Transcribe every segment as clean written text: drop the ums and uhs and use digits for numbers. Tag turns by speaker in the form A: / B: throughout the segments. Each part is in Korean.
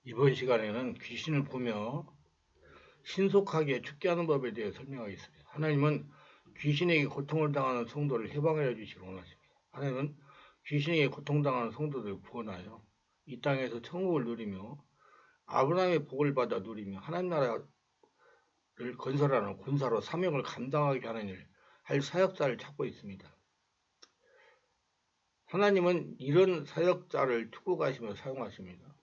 A: 이번 시간에는 귀신을 보며 신속하게 죽게 하는 법에 대해 설명하겠습니다. 하나님은 귀신에게 고통을 당하는 성도를 해방하여 주시기 원하십니다. 하나님은 귀신에게 고통당하는 성도들을 구원하여 이 땅에서 천국을 누리며 아브라함의 복을 받아 누리며 하나님 나라를 건설하는 군사로 사명을 감당하게 하는 일, 할 사역자를 찾고 있습니다. 하나님은 이런 사역자를 축복하시며 사용하십니다.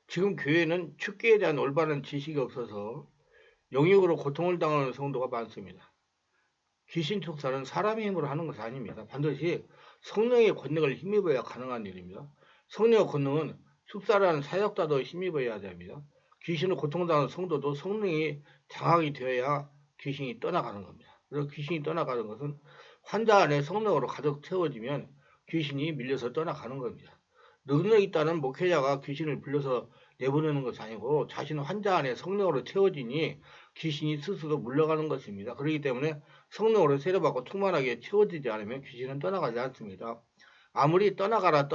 A: 지금 교회는 축기에 대한 올바른 지식이 없어서 영역으로 고통을 당하는 성도가 많습니다. 귀신 촉사는 사람의 힘으로 하는 것이 아닙니다. 반드시 성령의 권능을 힘입어야 가능한 일입니다. 성령의 권능은 축사라는 사역자도 힘입어야 됩니다. 귀신을 고통당하는 성도도 성령이 장악이 되어야 귀신이 떠나가는 겁니다. 그래서 귀신이 떠나가는 것은 환자 안에 성령으로 가득 채워지면 귀신이 밀려서 떠나가는 겁니다. 능력이 있다는 목회자가 귀신을 불려서 내보내는 것이 아니고 자신 환자 안에 성령으로 채워지니 귀신이 스스로 물러가는 것입니다. 그렇기 때문에 성령으로 세례받고 충만하게 채워지지 않으면 귀신은 떠나가지 않습니다. 아무리 떠나가라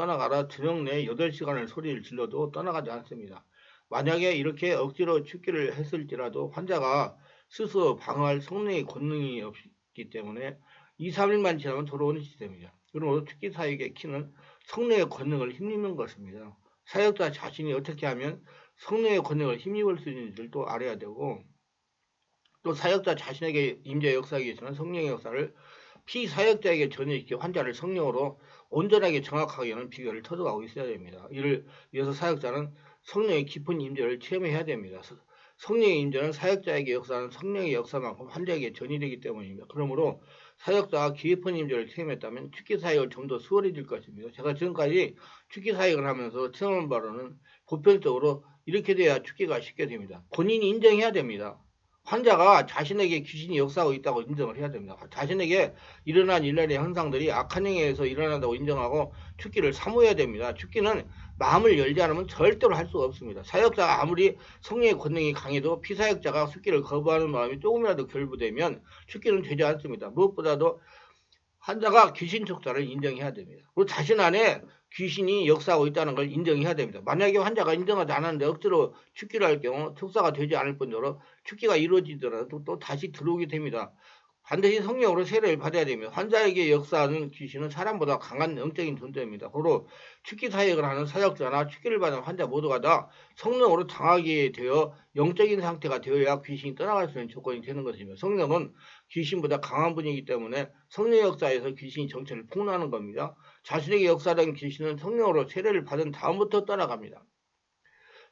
A: 저녁 내 8시간을 소리를 질러도 떠나가지 않습니다. 만약에 이렇게 억지로 죽기를 했을지라도 환자가 스스로 방어할 성령의 권능이 없기 때문에 2, 3일만 지나면 돌아오는 시스템입니다. 그러므로 죽기 사역의 키는 성령의 권능을 힘입는 것입니다. 사역자 자신이 어떻게 하면 성령의 권능을 힘입을 수 있는지를 또 알아야 되고, 또 사역자 자신에게 임재 역사하기 위해서는 성령의 역사를 피사역자에게 전해시켜 환자를 성령으로 온전하게 정확하게 하는 비결을 터득하고 있어야 됩니다. 이를 위해서 사역자는 성령의 깊은 임재를 체험해야 됩니다. 성령의 임재는 사역자에게 역사하는 성령의 역사만큼 환자에게 전이되기 때문입니다. 그러므로 사역자가 깊은 임재를 체험했다면 축기 사역을 좀 더 수월해질 것입니다. 제가 지금까지 축기 사역을 하면서 체험한 바로는 보편적으로 이렇게 돼야 축기가 쉽게 됩니다. 본인이 인정해야 됩니다. 환자가 자신에게 귀신이 역사하고 있다고 인정을 해야 됩니다. 자신에게 일어난 일련의 현상들이 악한 행위에 의해서 일어난다고 인정하고 축기를 사모해야 됩니다. 축기는 마음을 열지 않으면 절대로 할 수가 없습니다. 사역자가 아무리 성령의 권능이 강해도 피사역자가 축기를 거부하는 마음이 조금이라도 결부되면 축기는 되지 않습니다. 무엇보다도 환자가 귀신 촉사를 인정해야 됩니다. 그리고 자신 안에 귀신이 역사하고 있다는 걸 인정해야 됩니다. 만약에 환자가 인정하지 않았는데 억지로 축기를 할 경우 촉사가 되지 않을 뿐더러 축기가 이루어지더라도 또 다시 들어오게 됩니다. 반드시 성령으로 세례를 받아야 됩니다. 환자에게 역사하는 귀신은 사람보다 강한 영적인 존재입니다. 고로 축기 사역을 하는 사역자나 축기를 받은 환자 모두가 다 성령으로 당하게 되어 영적인 상태가 되어야 귀신이 떠나갈 수 있는 조건이 되는 것입니다. 성령은 귀신보다 강한 분이기 때문에 성령 역사에서 귀신이 정체를 폭로하는 겁니다. 자신에게 역사된 귀신은 성령으로 세례를 받은 다음부터 떠나갑니다.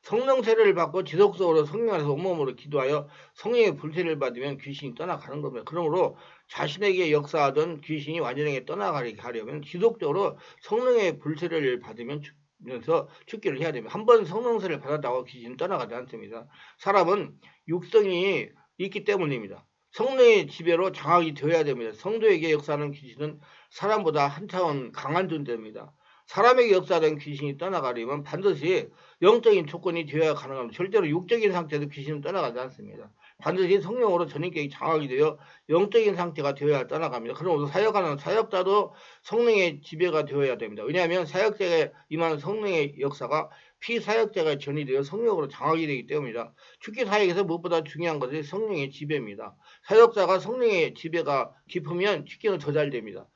A: 성령 세례를 받고 지속적으로 성령 안에서 온몸으로 기도하여 성령의 불세를 받으면 귀신이 떠나가는 겁니다. 그러므로 자신에게 역사하던 귀신이 완전하게 떠나가게 하려면 지속적으로 성령의 불세를 받으면서 축기를 해야 됩니다. 한번 성령세를 받았다고 귀신은 떠나가지 않습니다. 사람은 육성이 있기 때문입니다. 성령의 지배로 장악이 되어야 됩니다. 성도에게 역사하는 귀신은 사람보다 한 차원 강한 존재입니다. 사람에게 역사된 귀신이 떠나가려면 반드시 영적인 조건이 되어야 가능합니다. 절대로 육적인 상태에서 귀신은 떠나가지 않습니다. 반드시 성령으로 전인격이 장악이 되어 영적인 상태가 되어야 떠나갑니다. 그러므로 사역하는 사역자도 성령의 지배가 되어야 됩니다. 왜냐하면 사역자에 임하는 성령의 역사가 피사역자가 전이되어 성령으로 장악이 되기 때문입니다. 축기 사역에서 무엇보다 중요한 것이 성령의 지배입니다. 사역자가 성령의 지배가 깊으면 축기는 더 잘 됩니다.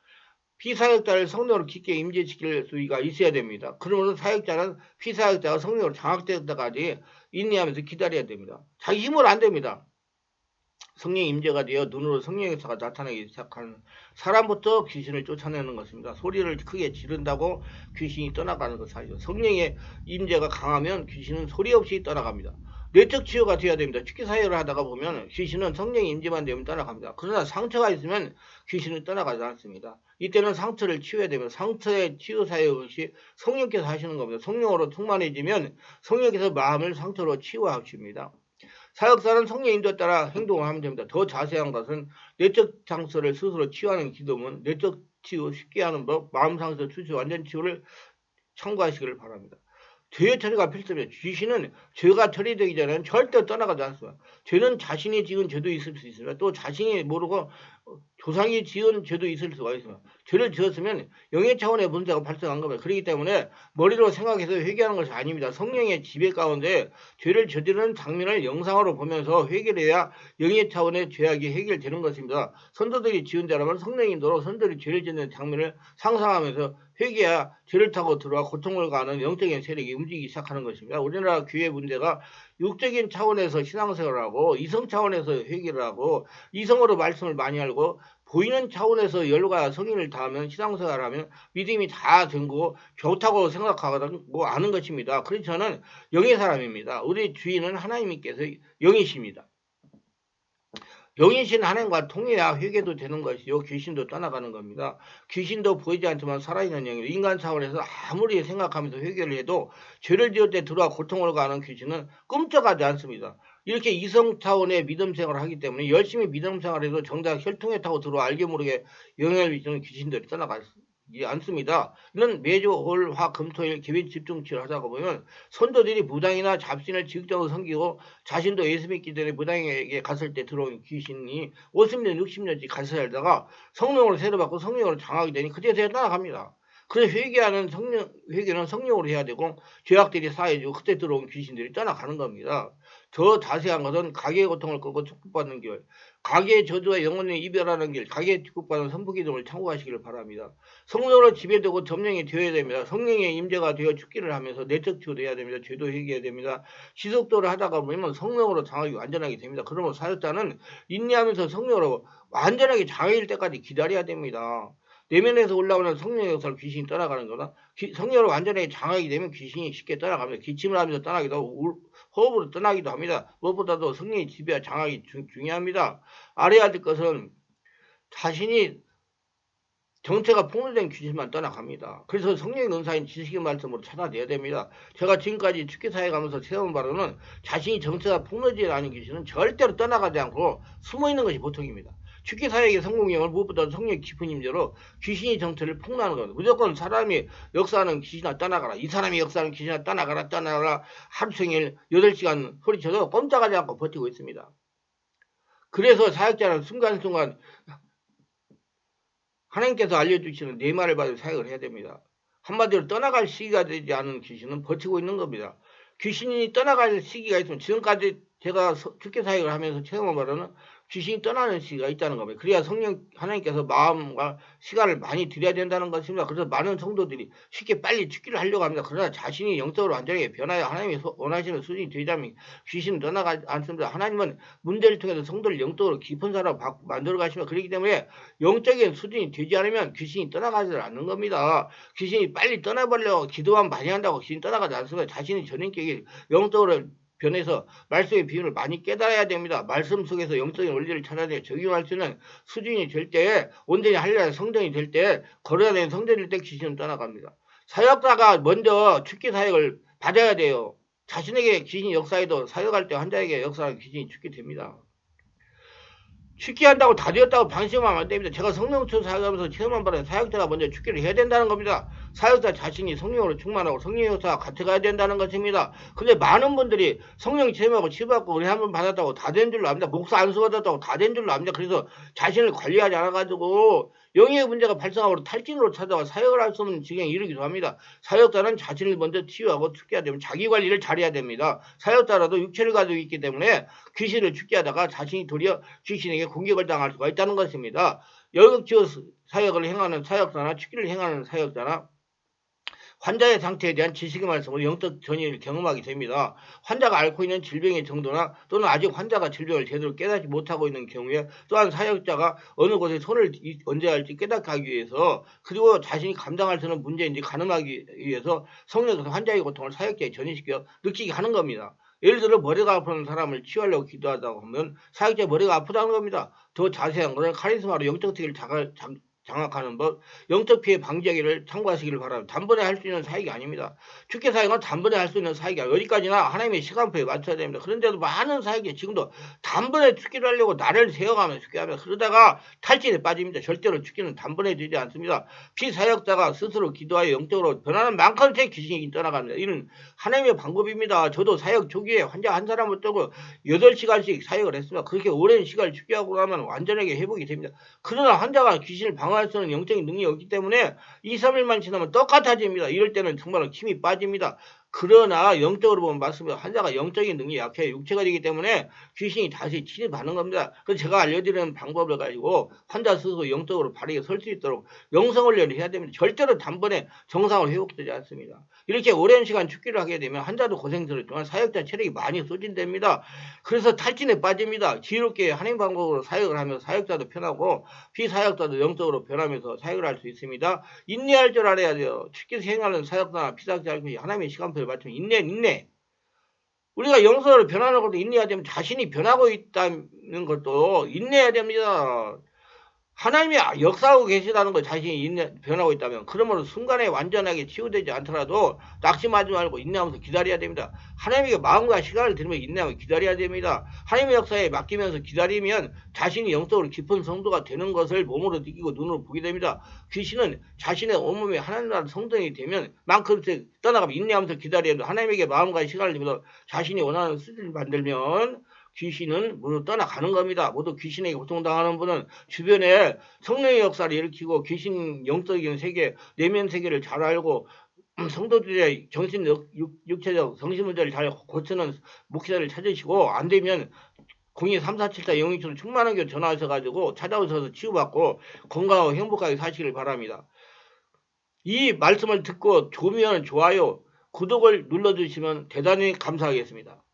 A: 피사역자를 성령으로 깊게 임재시킬 수가 있어야 됩니다. 그러므로 사역자는 피사역자가 성령으로 장악될 때까지 인내하면서 기다려야 됩니다. 자기 힘으로 안 됩니다. 성령의 임재가 되어 눈으로 성령의 역사가 나타나기 시작하는 사람부터 귀신을 쫓아내는 것입니다. 소리를 크게 지른다고 귀신이 떠나가는 것이 아니죠. 성령의 임재가 강하면 귀신은 소리 없이 떠나갑니다. 내적 치유가 되어야 됩니다. 축기 사역을 하다가 보면 귀신은 성령의 임재만 되면 떠나갑니다. 그러나 상처가 있으면 귀신은 떠나가지 않습니다. 이때는 상처를 치유해야 됩니다. 상처의 치유 사역이 성령께서 하시는 겁니다. 성령으로 충만해지면 성령께서 마음을 상처로 치유하십니다. 사역자는 성령의 인도에 따라 행동을 하면 됩니다. 더 자세한 것은 내적 상처를 스스로 치유하는 기도문, 내적 치유 쉽게 하는 법, 마음 상처 수치 완전 치유를 참고하시기를 바랍니다. 죄의 처리가 필수입니다. 귀신은 죄가 처리되기 전에는 절대 떠나가지 않습니다. 죄는 자신이 지은 죄도 있을 수 있습니다. 또 자신이 모르고 조상이 지은 죄도 있을 수가 있습니다. 죄를 지었으면 영의 차원의 문제가 발생한 겁니다. 그렇기 때문에 머리로 생각해서 회개하는 것이 아닙니다. 성령의 지배 가운데 죄를 저지르는 장면을 영상으로 보면서 회개를 해야 영의 차원의 죄악이 해결되는 것입니다. 선도들이 지은 죄라면 성령 인도로 선도들이 죄를 짓는 장면을 상상하면서 회개해야 죄를 타고 들어와 고통을 가하는 영적인 세력이 움직이기 시작하는 것입니다. 우리나라 교회 문제가 육적인 차원에서 신앙생활을 하고 이성 차원에서 회개를 하고 이성으로 말씀을 많이 알고 보이는 차원에서 열과 성인을 다하면 신앙생활을 하면 믿음이 다 된 거 좋다고 생각하고 아는 것입니다. 그래서 저는 영의 사람입니다. 우리 주인은 하나님께서 영이십니다. 영이신 하나님과 통해야 회개도 되는 것이요 귀신도 떠나가는 겁니다. 귀신도 보이지 않지만 살아있는 영이 인간 차원에서 아무리 생각하면서 회개를 해도 죄를 지을 때 들어와 고통을 가하는 귀신은 꿈쩍하지 않습니다. 이렇게 이성 차원의 믿음 생활을 하기 때문에 열심히 믿음 생활을 해도 정작 혈통에 타고 들어와 알게 모르게 영향을 미치는 귀신들이 떠나가지 않습니다. 이런 매주 월, 화, 금, 토, 일 개인 집중치를 하다가 보면 선도들이 무당이나 잡신을 지극적으로 섬기고 자신도 예수 믿기 전에 무당에게 갔을 때 들어온 귀신이 50년, 60년씩 같이 살다가 성령으로 세례받고 성령으로 장하게 되니 그때서야 떠나갑니다. 그래서 회개는 성령으로 해야 되고 죄악들이 사해지고 그때 들어온 귀신들이 떠나가는 겁니다. 더 자세한 것은 가계의 고통을 끄고 축복받는 길, 가계의 저주와 영혼의 이별하는 길, 가계의 축복받는 선부기도를 참고하시기를 바랍니다. 성령으로 지배되고 점령이 되어야 됩니다. 성령의 임재가 되어 죽기를 하면서 내적 치유도 해야 됩니다. 죄도 회개해야 됩니다. 지속도를 하다가 보면 성령으로 장악이 완전하게 됩니다. 그러면 사역자는 인내하면서 성령으로 완전하게 장악일 때까지 기다려야 됩니다. 내면에서 올라오는 성령의 역사를 귀신이 떠나가는 거나 성령으로 완전하게 장악이 되면 귀신이 쉽게 떠나갑니다. 기침을 하면서 떠나기도 하고 호흡으로 떠나기도 합니다. 무엇보다도 성령의 지배와 장악이 중요합니다. 알아야 될 것은 자신이 정체가 폭로된 귀신만 떠나갑니다. 그래서 성령의 은사인 지식의 말씀으로 찾아내야 됩니다. 제가 지금까지 축기사에 가면서 세운 바로는 자신이 정체가 폭로되지 않은 귀신은 절대로 떠나가지 않고 숨어있는 것이 보통입니다. 축기사역의 성공형을 무엇보다 성령의 깊은 임재로 귀신이 정체를 폭로하는 겁니다. 무조건 사람이 역사하는 귀신아 떠나가라. 이 사람이 역사하는 귀신아 떠나가라. 하루 종일 8시간 소리쳐도 꼼짝하지 않고 버티고 있습니다. 그래서 사역자는 순간순간 하나님께서 알려주시는 네 말을 받아 사역을 해야 됩니다. 한마디로 떠나갈 시기가 되지 않은 귀신은 버티고 있는 겁니다. 귀신이 떠나갈 시기가 있으면 지금까지 제가 축계 사역을 하면서 체험한 바로는 귀신이 떠나는 시기가 있다는 겁니다. 그래야 성령 하나님께서 마음과 시간을 많이 들여야 된다는 것입니다. 그래서 많은 성도들이 쉽게 빨리 축기를 하려고 합니다. 그러나 자신이 영적으로 완전하게 변하여 하나님이 원하시는 수준이 되자면 귀신은 떠나가지 않습니다. 하나님은 문제를 통해서 성도를 영적으로 깊은 사람으로 만들어 가시면 그렇기 때문에 영적인 수준이 되지 않으면 귀신이 떠나가지 않는 겁니다. 귀신이 빨리 떠나버리려고 기도만 많이 한다고 귀신이 떠나가지 않습니다. 자신이 전인격이 영적으로 변해서 말씀의 비밀을 많이 깨달아야 됩니다. 말씀 속에서 영적인 원리를 찾아내 적용할 수 있는 수준이 될 때, 온전히 하려는 성전이 될 때, 걸어야 되는 성전일 때 귀신은 떠나갑니다. 사역자가 먼저 축기 사역을 받아야 돼요. 자신에게 귀신이 역사해도 사역할 때 환자에게 역사하는 귀신이 죽게 됩니다. 축기한다고 다 되었다고 방심하면 안 됩니다. 제가 성령초 사역하면서 체험한 바는 사역자가 먼저 축기를 해야 된다는 겁니다. 사역자 자신이 성령으로 충만하고 성령의 역사가 같아가야 된다는 것입니다. 근데 많은 분들이 성령 체험하고 치유받고 은혜 한번 받았다고 다 된 줄로 압니다. 목사 안수 받았다고 다 된 줄로 압니다. 그래서 자신을 관리하지 않아가지고 영의 문제가 발생하고 탈진으로 찾아와 사역을 할 수 없는 지경에 이르기도 합니다. 사역자는 자신을 먼저 치유하고 축기해야 되면 자기 관리를 잘해야 됩니다. 사역자라도 육체를 가지고 있기 때문에 귀신을 축기하다가 자신이 도리어 귀신에게 공격을 당할 수가 있다는 것입니다. 열극지어 사역을 행하는 사역자나 축기를 행하는 사역자나 환자의 상태에 대한 지식의 말씀으로 영적 전이를 경험하게 됩니다. 환자가 앓고 있는 질병의 정도나 또는 아직 환자가 질병을 제대로 깨닫지 못하고 있는 경우에 또한 사역자가 어느 곳에 손을 얹어야 할지 깨닫게 하기 위해서 그리고 자신이 감당할 수 있는 문제인지 가늠하기 위해서 성령께서 환자의 고통을 사역자에 전이시켜 느끼게 하는 겁니다. 예를 들어 머리가 아픈 사람을 치유하려고 기도하다 보면 사역자의 머리가 아프다는 겁니다. 더 자세한 것은 카리스마로 영적 특기를 장악하는 법, 영적 피해 방지하기를 참고하시기를 바랍니다. 단번에 할 수 있는 사역이 아닙니다. 축계 사역은 단번에 할 수 있는 사역이 어디까지나 하나님의 시간표에 맞춰야 됩니다. 그런데도 많은 사역이 지금도 단번에 축계를 하려고 나를 세워가며 축계하며 그러다가 탈진에 빠집니다. 절대로 축계는 단번에 되지 않습니다. 피사역자가 스스로 기도하여 영적으로 변하는 만큼의 귀신이 떠나갑니다. 이는 하나님의 방법입니다. 저도 사역 초기에 환자 한 사람을 뜨고 8시간씩 사역을 했습니다. 그렇게 오랜 시간을 축계하고 나면 완전하게 회복이 됩니다. 그러나 환자가 귀신을 방어할 수 있는 영적인 능력이 없기 때문에 2, 3일만 지나면 똑같아집니다. 이럴 때는 정말 힘이 빠집니다. 그러나 영적으로 보면 맞습니다. 환자가 영적인 능력이 약해 육체가 되기 때문에 귀신이 다시 침입하는 겁니다. 그래서 제가 알려드리는 방법을 가지고 환자 스스로 영적으로 바르게 설 수 있도록 영성훈련을 해야 됩니다. 절대로 단번에 정상으로 회복되지 않습니다. 이렇게 오랜 시간 축기를 하게 되면 환자도 고생스럽지만 사역자 체력이 많이 소진됩니다. 그래서 탈진에 빠집니다. 지혜롭게 하나님 방법으로 사역을 하면 사역자도 편하고 피사역자도 영적으로 변하면서 사역을 할 수 있습니다. 인내할 줄 알아야 돼요. 축기 수행하는 사역자나 피사역자 하나님의 시간표를 맞추면 인내. 우리가 영성으로 변하는 것도 인내해야 되면 자신이 변하고 있다는 것도 인내해야 됩니다. 하나님이 역사하고 계시다는 걸 자신이 변하고 있다면 그러므로 순간에 완전하게 치유되지 않더라도 낙심하지 말고 인내하면서 기다려야 됩니다. 하나님에게 마음과 시간을 들이며 인내하며 기다려야 됩니다. 하나님의 역사에 맡기면서 기다리면 자신이 영적으로 깊은 성도가 되는 것을 몸으로 느끼고 눈으로 보게 됩니다. 귀신은 자신의 온몸에 하나님 나라의 성전이 되면 만큼씩 떠나가면 인내하면서 기다려야 됩니다. 하나님에게 마음과 시간을 들이며 자신이 원하는 수준을 만들면 귀신은 모두 떠나가는 겁니다. 모두 귀신에게 고통당하는 분은 주변에 성령의 역사를 일으키고 귀신 영적인 세계, 내면 세계를 잘 알고 성도들의 정신, 육체적 정신 문제를 잘 고치는 목사를 찾으시고 안 되면 02-3474 영육처럼 충만한 교회 전화하셔가지고 찾아오셔서 치유받고 건강하고 행복하게 사시길 바랍니다. 이 말씀을 듣고 좋으면 좋아요, 구독을 눌러주시면 대단히 감사하겠습니다.